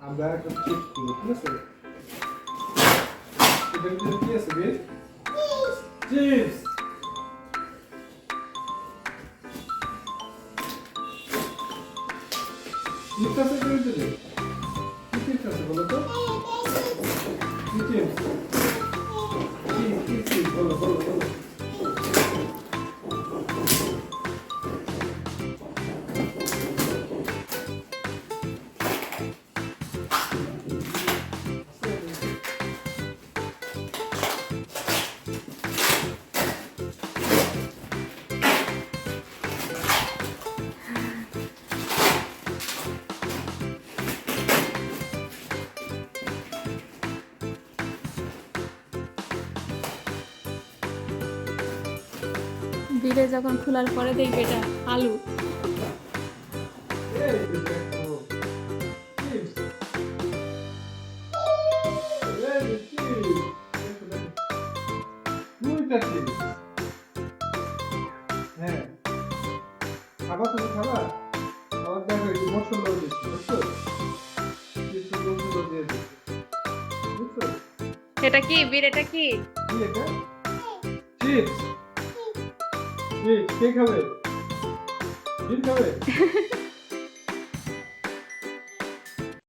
আমরা একটা চিপস কিনি, ঠিক আছে? এটার ভিতরে কি আছে বেশ? চিপস। চিপস আছে এটার ভিতরে? কি চিপস আছে বলো তো? কি চিপস? কি চিপস বলো বলো বলো। বিড়ে যখন খোলার পরে দেখবে এটা আলু। এই যে দেখো, চিপস। এই যে চিপস। দেখো, দেখো। দুইটা চিপস। হ্যাঁ, খাবা তুমি খাবা? আবার দেখো একটু মশলা দিচ্ছি, বুঝছো? কিছু মশলা দিয়ে দিচ্ছি, বুঝছো? এটা কি বিড়েটা কি? কি এটা? চিপস। চিপস কে খাবে? বিন খাবে?